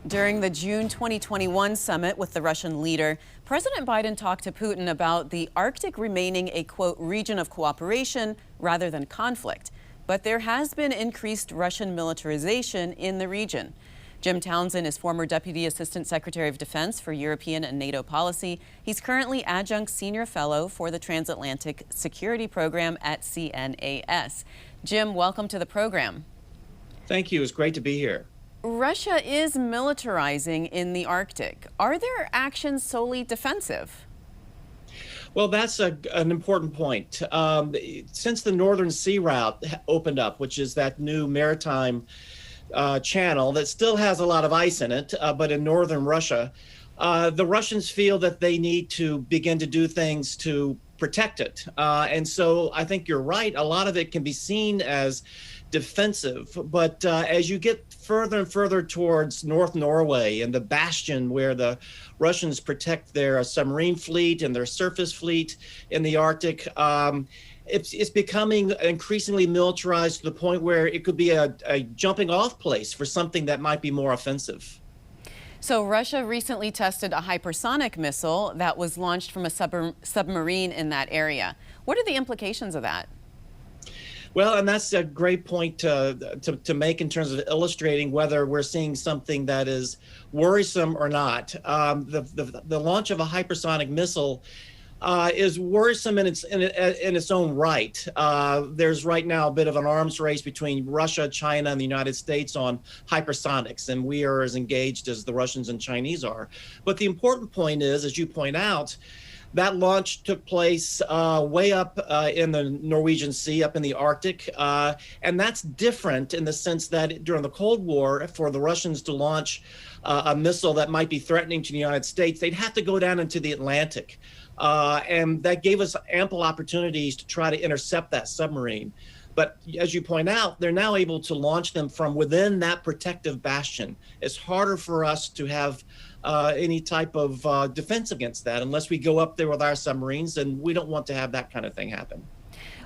During the June 2021 summit with the Russian leader, President Biden talked to Putin about the Arctic remaining a, quote, region of cooperation rather than conflict. But there has been increased Russian militarization in the region. Jim Townsend is former Deputy Assistant Secretary of Defense for European and NATO policy. He's currently adjunct senior fellow for the Transatlantic Security Program at CNAS. Jim, welcome to the program. Thank you. It's great to be here. Russia is militarizing in the Arctic. Are their actions solely defensive? Well, that's an important point. Since the Northern Sea Route opened up, which is that new maritime channel that still has a lot of ice in it, but in northern Russia, the Russians feel that they need to begin to do things to protect it. And so I think you're right. A lot of it can be seen as defensive. But as you get further and further towards North Norway and the bastion where the Russians protect their submarine fleet and their surface fleet in the Arctic, it's becoming increasingly militarized to the point where it could be a jumping off place for something that might be more offensive. So Russia recently tested a hypersonic missile that was launched from a submarine in that area. What are the implications of that? Well, and that's a great point to make in terms of illustrating whether we're seeing something that is worrisome or not. The launch of a hypersonic missile is worrisome in its own right. There's right now a bit of an arms race between Russia, China, and the United States on hypersonics, and we are as engaged as the Russians and Chinese are. But the important point is, as you point out, that launch took place way up in the Norwegian Sea, up in the Arctic. And that's different in the sense that during the Cold War, for the Russians to launch a missile that might be threatening to the United States, they'd have to go down into the Atlantic. And that gave us ample opportunities to try to intercept that submarine. But as you point out, they're now able to launch them from within that protective bastion. It's harder for us to have any type of defense against that unless we go up there with our submarines, and we don't want to have that kind of thing happen.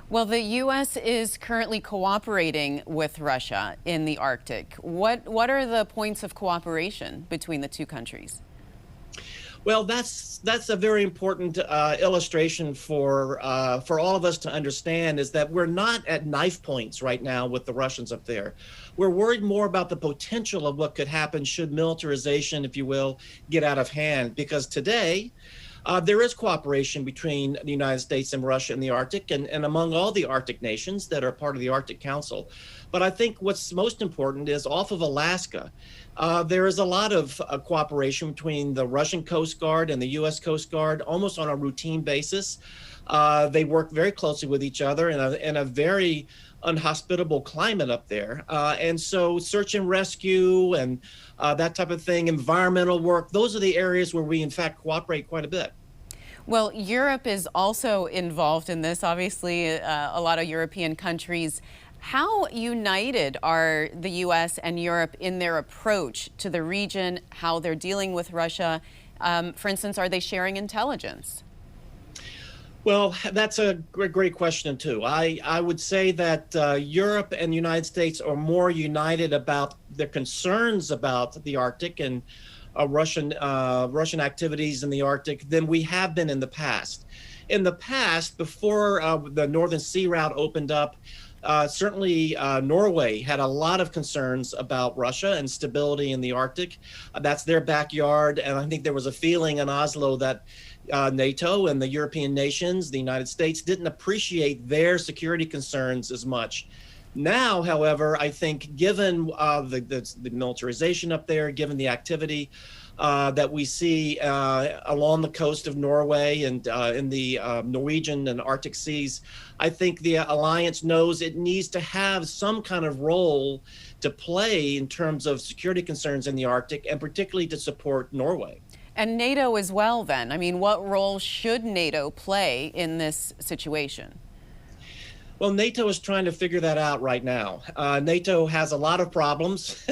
Well, the U.S. is currently cooperating with Russia in the Arctic. What are the points of cooperation between the two countries? Well, that's a very important illustration for all of us to understand, is that we're not at knife points right now with the Russians up there. We're worried more about the potential of what could happen should militarization, if you will, get out of hand. Because today, there is cooperation between the United States and Russia in the Arctic and among all the Arctic nations that are part of the Arctic Council. But I think what's most important is off of Alaska, there is a lot of cooperation between the Russian Coast Guard and the U.S. Coast Guard almost on a routine basis. They work very closely with each other in a very unhospitable climate up there. And so search and rescue and that type of thing, environmental work, those are the areas where we in fact cooperate quite a bit. Well, Europe is also involved in this. Obviously, a lot of European countries. How united are the U.S. and Europe in their approach to the region, how they're dealing with Russia? For instance, are they sharing intelligence? Well, that's a great question, too. I would say that Europe and the United States are more united about their concerns about the Arctic and Russian activities in the Arctic than we have been in the past. In the past, before the Northern Sea Route opened up, certainly Norway had a lot of concerns about Russia and stability in the Arctic. That's their backyard. And I think there was a feeling in Oslo that NATO and the European nations, the United States, didn't appreciate their security concerns as much. Now, however, I think given the militarization up there, given the activity that we see along the coast of Norway and in the Norwegian and Arctic seas, I think the alliance knows it needs to have some kind of role to play in terms of security concerns in the Arctic, and particularly to support Norway. And NATO as well, then. I mean, what role should NATO play in this situation? Well, NATO is trying to figure that out right now. NATO has a lot of problems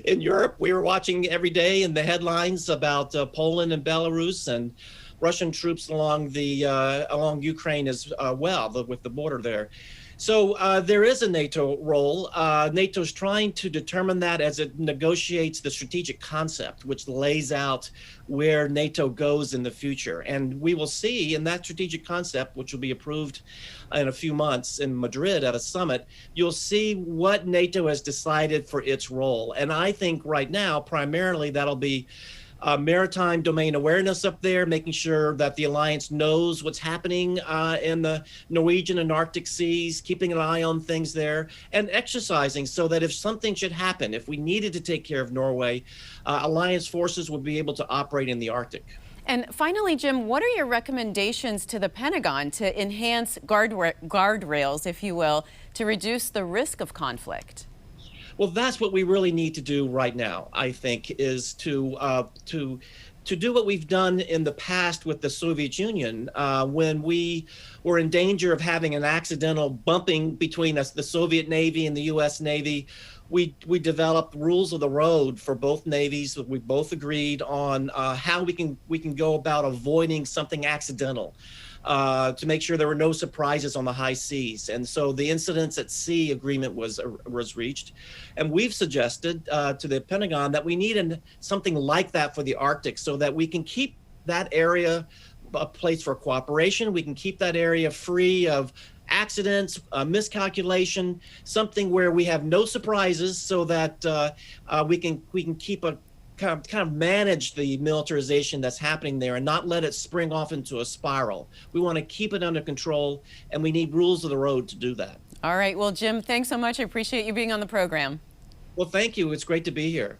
in Europe. We were watching every day in the headlines about Poland and Belarus and Russian troops along Ukraine as well, with the border there. So there is a NATO role. NATO's trying to determine that as it negotiates the strategic concept, which lays out where NATO goes in the future. And we will see in that strategic concept, which will be approved in a few months in Madrid at a summit, you'll see what NATO has decided for its role. And I think right now, primarily, that'll be maritime domain awareness up there, making sure that the alliance knows what's happening in the Norwegian and Arctic seas, keeping an eye on things there, and exercising so that if something should happen, if we needed to take care of Norway, alliance forces would be able to operate in the Arctic. And finally, Jim, what are your recommendations to the Pentagon to enhance guardrails, if you will, to reduce the risk of conflict? Well, that's what we really need to do right now, I think, is to do what we've done in the past with the Soviet Union when we were in danger of having an accidental bumping between us, the Soviet Navy and the U.S. Navy. We developed rules of the road for both navies. We both agreed on how we can go about avoiding something accidental. To make sure there were no surprises on the high seas. And so the incidents at sea agreement was reached. And we've suggested to the Pentagon that we need something like that for the Arctic so that we can keep that area a place for cooperation. We can keep that area free of accidents, miscalculation, something where we have no surprises so that we can keep a kind of manage the militarization that's happening there and not let it spring off into a spiral. We want to keep it under control, and we need rules of the road to do that. All right. Well, Jim, thanks so much. I appreciate you being on the program. Well, thank you. It's great to be here.